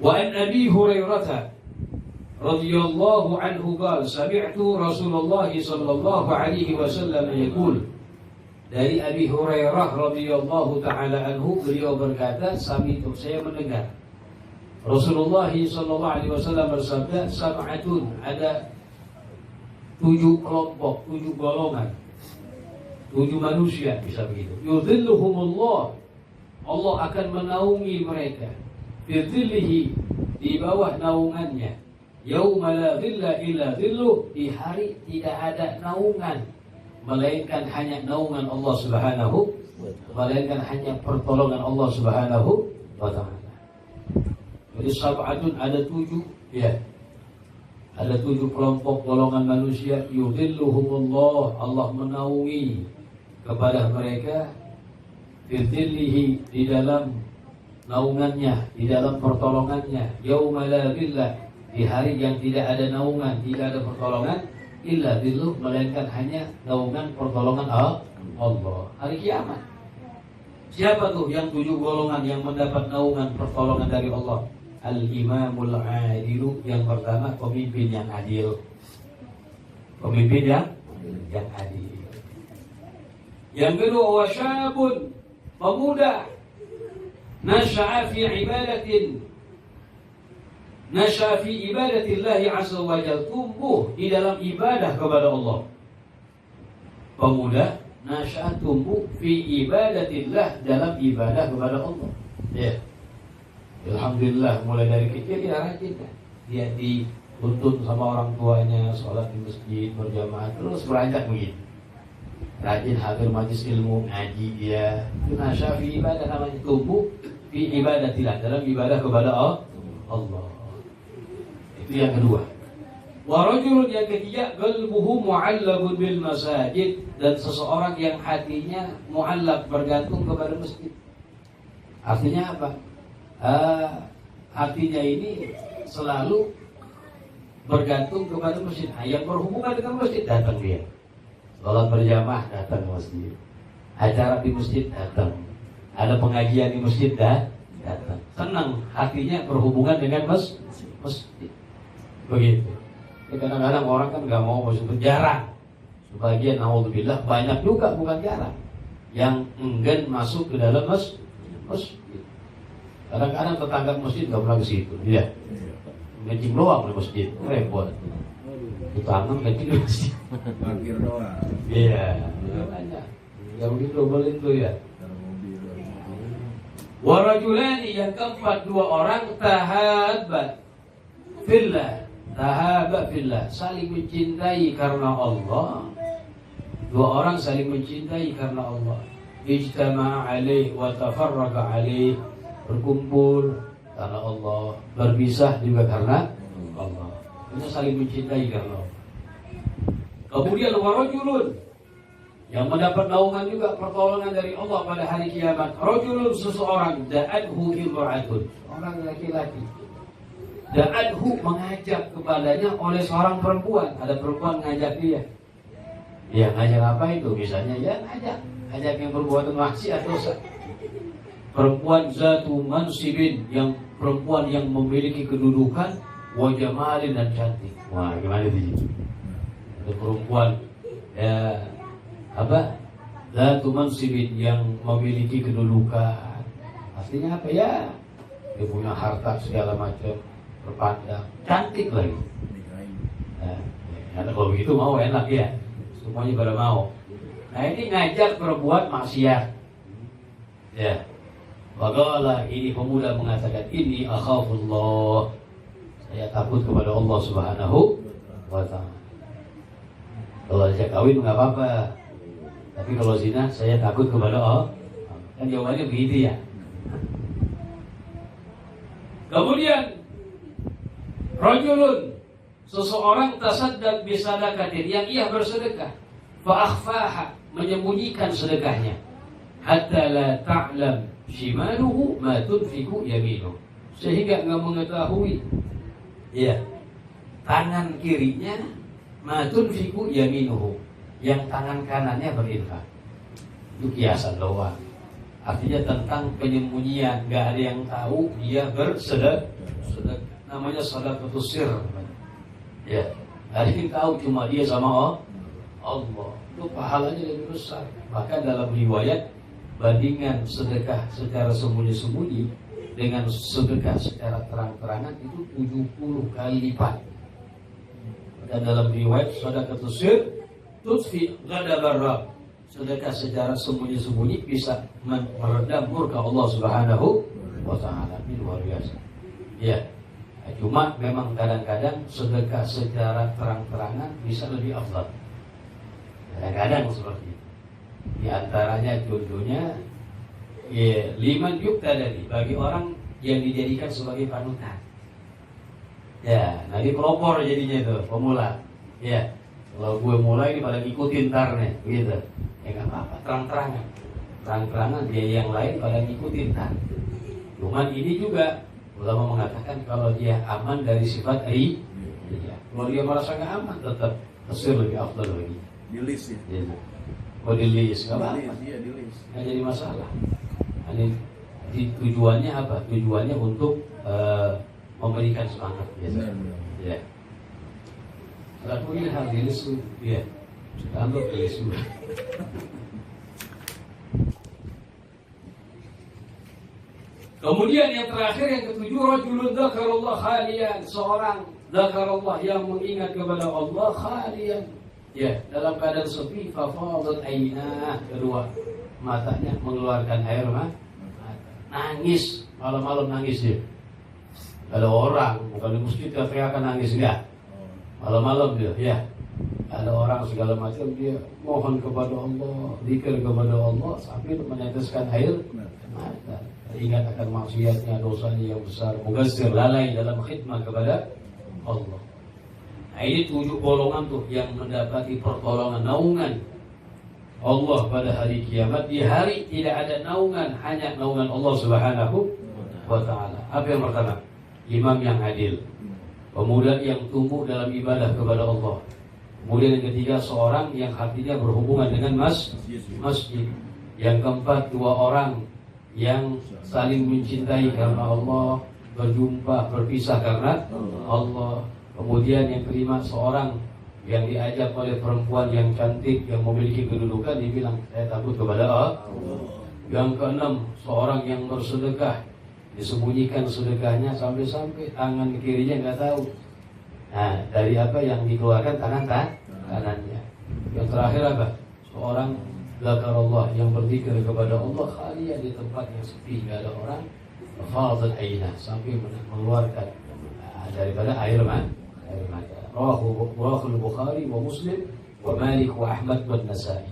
Wa an Abi Hurairah radhiyallahu anhu qala sami'tu Rasulullah sallallahu alaihi wasallam yaqul. Dari Abi Hurairah radhiyallahu taala anhu, beliau berkata, sami'tu, saya mendengar Rasulullah sallallahu alaihi wasallam bersabda, sab'atun, ada 7 kelompok, 7 golongan, 7 manusia, bisa begitu. Yudhilluhumullah, Allah akan menaungi mereka. Bidhillihi, di bawah naungannya. Yauma la dhilla illa dhilluh, di hari tidak ada naungan melainkan hanya naungan Allah Subhanahu, melainkan hanya pertolongan Allah Subhanahu wa ta'ala. Jadi sab'atun, ada 7, ya. Ada 7 kelompok golongan manusia. Yudhilluhumullah, Allah menaungi kepada mereka. Bidhillihi, di dalam naungannya, di dalam pertolongannya. Yauma la dhilla, di hari yang tidak ada naungan, tidak ada pertolongan, illa dhilluh, melainkan hanya naungan pertolongan Allah. Hari kiamat. Siapa tuh yang 7 golongan yang mendapat naungan pertolongan dari Allah? Al-imamul adilu, yang pertama pemimpin yang adil. Pemimpin yang adil. Yang kedua, wasyabun, pemuda, nasya'a fi ibadatin, nasya'a fi ibadatillahi azza wa jalla, tumbuh di dalam ibadah kepada Allah. Pemuda nasya'a, tumbuh fi ibadatillah, dalam ibadah kepada Allah. Ya. Alhamdulillah, mulai dari kecil dia rajin kan. Dia dituntun sama orang tuanya sholat di masjid berjamaah, terus beranjak begitu. Rajin hadir majlis ilmu, ngaji dia. Itu nasya'a fi ibadah namanya, tumbuh fi ibadatillah, dalam ibadah kepada Allah. Itu yang kedua. Wa rajulun, yang ketiga, qalbuhu mu'allaqun bil masajid, dan seseorang yang hatinya mu'allaq, bergantung kepada masjid. Artinya apa? Hatinya ini selalu bergantung kepada masjid. Yang berhubungan dengan masjid, datang dia. Sholat berjamaah, datang ke masjid. Acara di masjid, datang. Ada pengajian di masjid, datang. Senang, hatinya berhubungan dengan masjid. Begitu. Kadang-kadang orang kan gak mau masuk penjara. Sebagian, naudzubillah, banyak juga, bukan jarang, yang enggan masuk ke dalam masjid. Kadang-kadang tetangga masjid gak pernah ke situ, iya. Ngecing doang di masjid, repot. Tetangga ngecing di masjid. Parkir doang. Iya, banyak. Yang begitu boleh tuh ya. Warajulani, yang keempat, 2 orang, tahabba fillah. Tahabba fillah, saling mencintai karena Allah. 2 orang saling mencintai karena Allah. Ijtama'a alaih wa tafarraqa alaih, berkumpul karena Allah, berpisah juga karena Allah. Kita saling mencintai karena Allah. Kemudian warajulun, yang mendapat naungan juga pertolongan dari Allah pada hari kiamat. Rajulun, seseorang, da'adhu imra'atun, orang laki-laki. Da'adhu, mengajak kepadanya oleh seorang perempuan. Ada perempuan ngajak dia. Ya, ngajak apa itu? Misalnya ya ngajak yang berbuat maksiat, dosa. Perempuan zatu mansibin, yang perempuan yang memiliki kedudukan, wa jamalin, dan cantik. Wah, gimana itu? Ada perempuan zatu mansibin, yang memiliki kedudukan. Artinya apa ya? Dia punya harta segala macam, berpandang, cantik lagi. Kalau begitu mau enak ya, semuanya pada mau. Nah, ini ngajak berbuat maksiat. Ya. Bagalah ini pemuda mengatakan, ini akhafullah, saya takut kepada Allah Subhanahu wa ta'ala. Kalau saya kawin nggak apa-apa, tapi kalau zina saya takut kepada Allah. Kan jawabannya begitu ya. Kemudian rajulun, seseorang tasaddaq bi sadaqatin, yang ia bersedekah, fa akhfaha, menyembunyikan sedekahnya, hatta la ta'lam shimaluhu ma tunfiqu yaminuhu, sehingga enggak mengetahui ya tangan kirinya ma tunfiqu yaminuhu, yang tangan kanannya berinfak. Itu kiasan doang. Artinya tentang penyembunyian, nggak ada yang tahu dia bersedekah. Namanya sedekatus sir. Ya, nggak ada yang tahu, cuma dia sama Allah. Itu pahalanya lebih besar. Bahkan dalam riwayat, bandingan sedekah secara sembunyi-sembunyi dengan sedekah secara terang-terangan itu 70 kali lipat. Dan dalam riwayat sedekatus sir tutfi ghadabar Rabb. Sedekah secara sembunyi-sembunyi bisa meredam murka Allah Subhanahu wa Ta'ala. Ini luar biasa. Ya, cuma memang kadang-kadang sedekah secara terang-terangan bisa lebih afdal. Kadang-kadang seperti itu. Di antaranya contohnya, ya, liman yuqtadani, bagi orang yang dijadikan sebagai panutan. Ya, nanti pelopor jadinya itu pemula. Ya, kalau gue mulai pada ngikutin ntar nih, gitu. Ya nggak apa-apa, terang-terangan dia yang lain pada ngikutin ntar. Cuman ini juga ulama mengatakan kalau dia aman dari sifat ya. Kalau dia merasa nggak aman, tetap kesir lebih afdal lagi. Di list ya. Ya. Oh, di list nggak apa-apa. Iya, di list. Nggak jadi masalah. Ini tujuannya apa? Tujuannya untuk memberikan semangat biasa. Ya. Kalau ini hal di list, ya. Tambah di list. Kemudian yang terakhir, yang ketujuh, rajulun dzakarallah khalian, seorang dzakarallah yang mengingat kepada Allah khalian, ya, dalam keadaan sepi, fafadat ainah, kedua matanya mengeluarkan air mata, nangis, malam-malam nangis dia. Ada orang bukan di masjid teriakan nangis, enggak, malam-malam dia, ya. Ada orang segala macam dia mohon kepada Allah, zikir kepada Allah sambil meneteskan air mata. Ingat akan maksiatnya, dosanya yang besar, mugazzir, lalai dalam khidmat kepada Allah. Nah, ini 7 golongan tuh yang mendapati pertolongan, naungan Allah pada hari kiamat. Di hari tidak ada naungan, hanya naungan Allah Subhanahu wa Ta'ala. Apa yang pertama? Imam yang adil, pemuda yang tumbuh dalam ibadah kepada Allah. Kemudian yang ketiga, seorang yang hatinya berhubungan dengan masjid. Yang keempat, 2 orang yang saling mencintai karena Allah, berjumpa, berpisah karena Allah. Kemudian yang kelima, seorang yang diajak oleh perempuan yang cantik, yang memiliki kedudukan, dibilang saya takut kepada Allah. Yang keenam, seorang yang bersedekah, disembunyikan sedekahnya sampai-sampai tangan kirinya nggak tahu. Nah, dari apa yang dikeluarkan tangan kanannya. Yang terakhir apa? Seorang dzakarallah yang berzikir kepada Allah khalian di tempat yang sepi, nggak ada orang, fafadat ainah, sampai mengeluarkan daripada air mata. Rawahu Bukhari wa Muslim wa Malik wa Ahmad wa Nasa'i.